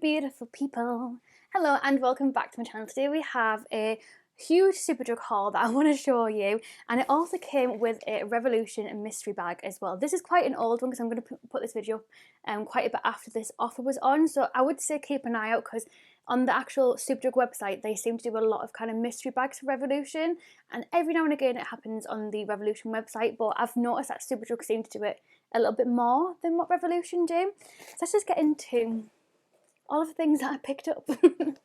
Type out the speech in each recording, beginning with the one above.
beautiful people. Hello and welcome back to my channel. Today we have a huge Superdrug haul that I want to show you, and it also came with a Revolution mystery bag as well. This is quite an old one because I'm going to put this video up quite a bit after this offer was on, so I would say keep an eye out because on the actual Superdrug website they seem to do a lot of kind of mystery bags for Revolution, and every now and again it happens on the Revolution website, but I've noticed that Superdrug seem to do it a little bit more than what Revolution do. So let's just get into all of the things that I picked up.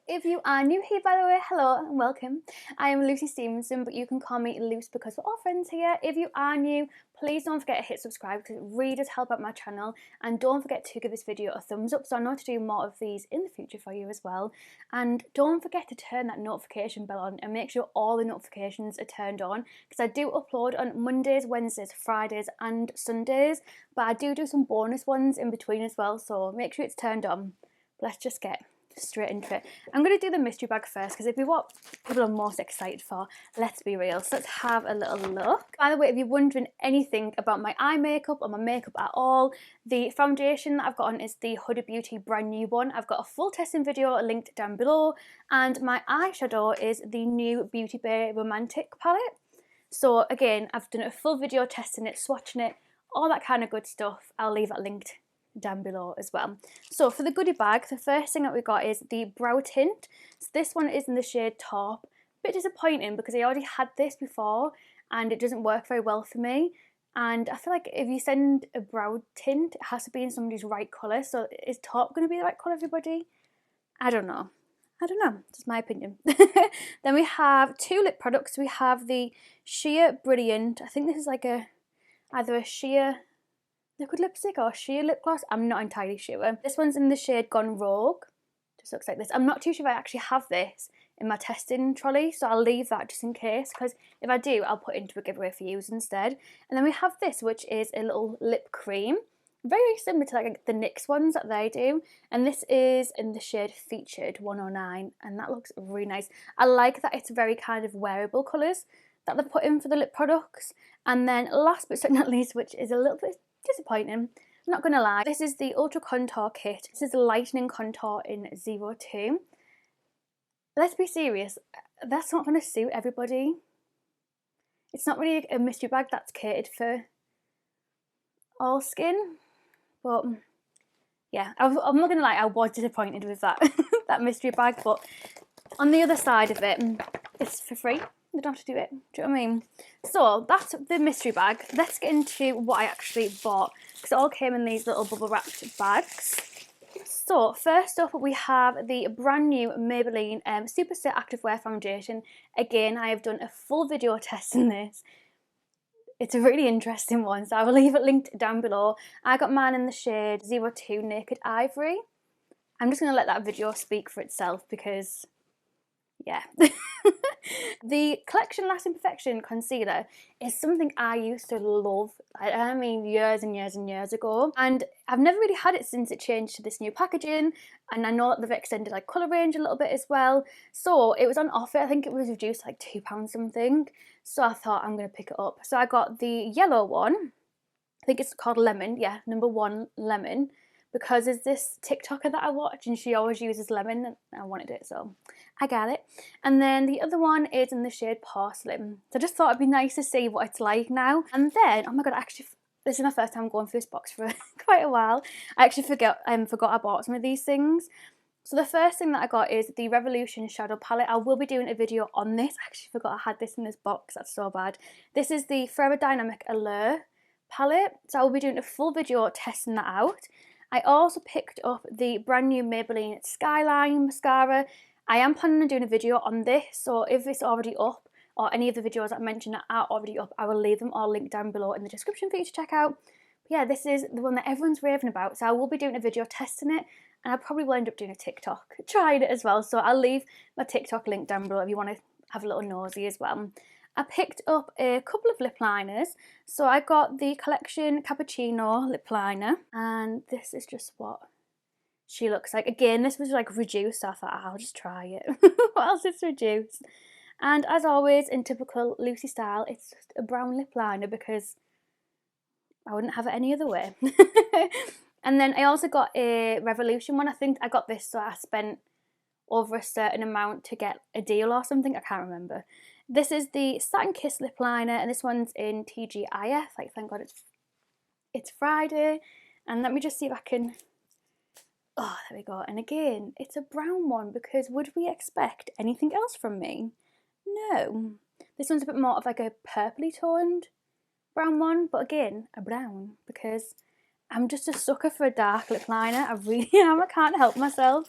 If you are new here, by the way, hello and welcome. I am Luce Stephenson, but you can call me Luce because we're all friends here. If you are new, please don't forget to hit subscribe because it really does help out my channel, and don't forget to give this video a thumbs up so I know to do more of these in the future for you as well. And don't forget to turn that notification bell on and make sure all the notifications are turned on, because I do upload on Mondays, Wednesdays, Fridays and Sundays, but I do some bonus ones in between as well, so make sure it's turned on. Let's just get straight into it. I'm going to do the mystery bag first because it'd be what people are most excited for, let's be real. So let's have a little look. By the way, if you're wondering anything about my eye makeup or my makeup at all, the foundation that I've got on is the Huda Beauty brand new one. I've got a full testing video linked down below, and my eyeshadow is the new Beauty Bay Romantic palette. So again, I've done a full video testing it, swatching it, all that kind of good stuff. I'll leave that linked down below as well. So for the goodie bag, the first thing that we got is the brow tint. So this one is in the shade Taupe. A bit disappointing because I already had this before and it doesn't work very well for me, and I feel like if you send a brow tint it has to be in somebody's right colour. So is Taupe going to be the right colour, everybody? I don't know, just my opinion. Then we have two lip products. We have the Sheer Brilliant, I think this is like either a sheer liquid lipstick or sheer lip gloss, I'm not entirely sure. This one's in the shade Gone Rogue, just looks like this. I'm not too sure if I actually have this in my testing trolley, so I'll leave that just in case, because if I do I'll put it into a giveaway for you instead. And then we have this, which is a little lip cream, very similar to like the NYX ones that they do, and this is in the shade Featured 109, and that looks really nice. I like that it's very kind of wearable colours that they've put in for the lip products. And then last but certainly not least, which is a little bit disappointing, I'm not gonna lie, this is the Ultra Contour Kit. This is the Lightening Contour in 02. Let's be serious, that's not gonna suit everybody. It's not really a mystery bag that's catered for all skin, but yeah, I'm not gonna lie, I was disappointed with that that mystery bag. But on the other side of it, it's for free. They don't have to do it. Do you know what I mean? So that's the mystery bag. Let's get into what I actually bought, because it all came in these little bubble wrapped bags. So first up we have the brand new Maybelline Superstay Activewear Foundation. Again, I have done a full video testing this. It's a really interesting one, so I will leave it linked down below. I got mine in the shade 02 Naked Ivory. I'm just going to let that video speak for itself because, yeah. The Collection Lasting Perfection Concealer is something I used to love, I mean years and years and years ago, and I've never really had it since it changed to this new packaging, and I know that they've extended like colour range a little bit as well. So it was on offer, I think it was reduced like £2 something, so I thought I'm going to pick it up. So I got the yellow one, I think it's called Lemon, yeah, #1 Lemon, because there's this TikToker that I watch and she always uses lemon and I wanted it, so I got it. And then the other one is in the shade Porcelain. So I just thought it'd be nice to see what it's like now. And then, oh my god, this is my first time going through this box for quite a while. I actually forgot I bought some of these things. So the first thing that I got is the Revolution Shadow Palette. I will be doing a video on this. I actually forgot I had this in this box, that's so bad. This is the Forever Dynamic Allure palette. So I will be doing a full video testing that out. I also picked up the brand new Maybelline Skyline mascara. I am planning on doing a video on this, so if it's already up or any of the videos that I mentioned are already up, I will leave them all linked down below in the description for you to check out. But yeah, this is the one that everyone's raving about, so I will be doing a video testing it, and I probably will end up doing a TikTok trying it as well, so I'll leave my TikTok link down below if you want to have a little nosy as well. I picked up a couple of lip liners. So I got the Collection Cappuccino lip liner, and this is just what she looks like. Again, this was like reduced, so I thought I'll just try it. What else is reduced? And as always, in typical Lucy style, it's just a brown lip liner because I wouldn't have it any other way. And then I also got a Revolution one. I think I got this, so I spent over a certain amount to get a deal or something. I can't remember. This is the Satin Kiss lip liner, and this one's in TGIF. Like, thank God it's Friday. And let me just see if I can. Oh, there we go. And again, it's a brown one, because would we expect anything else from me? No. This one's a bit more of like a purpley toned brown one, but again, a brown, because I'm just a sucker for a dark lip liner. I really am. I can't help myself.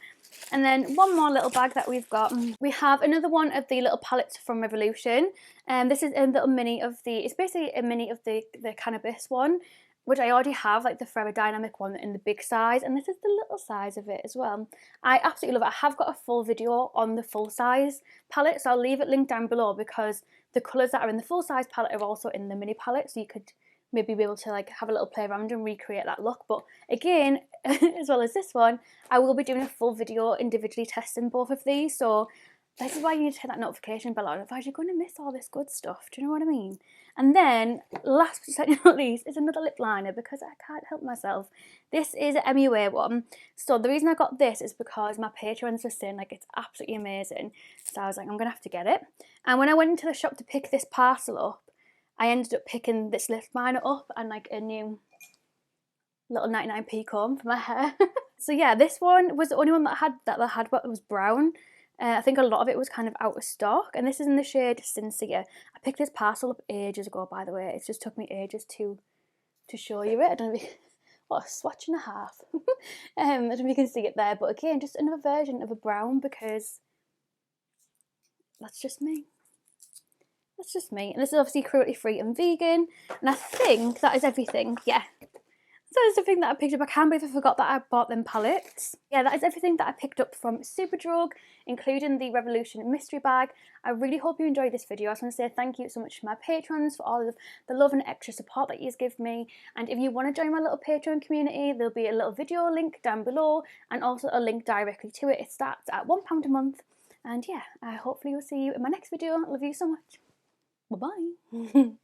And then one more little bag that we've got. We have another one of the little palettes from Revolution. And this is a little mini of the, it's basically a mini of the cannabis one, which I already have, like the Forever Dynamic one in the big size. And this is the little size of it as well. I absolutely love it. I have got a full video on the full size palette, so I'll leave it linked down below, because the colours that are in the full size palette are also in the mini palette, so you could maybe be able to like have a little play around and recreate that look. But again, as well as this one, I will be doing a full video individually testing both of these, so this is why you need to hit that notification bell on, otherwise you're going to miss all this good stuff. Do you know what I mean? And then last but certainly not least is another lip liner, because I can't help myself. This is an MUA one. So the reason I got this is because my patrons were saying like it's absolutely amazing, so I was like, I'm gonna have to get it. And when I went into the shop to pick this parcel up, I ended up picking this lip liner up and like a new little 99p comb for my hair. So yeah, this one was the only one that I had what was brown. I think a lot of it was kind of out of stock, and this is in the shade Sincere. I picked this parcel up ages ago, by the way. It just took me ages to show you it. I don't know if what, a swatch and a half. I don't know if you can see it there, but again, just another version of a brown, because that's just me. That's just me. And this is obviously cruelty free and vegan. And I think that is everything. Yeah. So that's everything that I picked up. I can't believe I forgot that I bought them palettes. Yeah, that is everything that I picked up from Superdrug, including the Revolution mystery bag. I really hope you enjoyed this video. I just want to say thank you so much to my patrons for all of the love and extra support that you've given me. And if you want to join my little Patreon community, there'll be a little video link down below, and also a link directly to it. It starts at £1 a month. And yeah, I hopefully will see you in my next video. I love you so much. Bye-bye.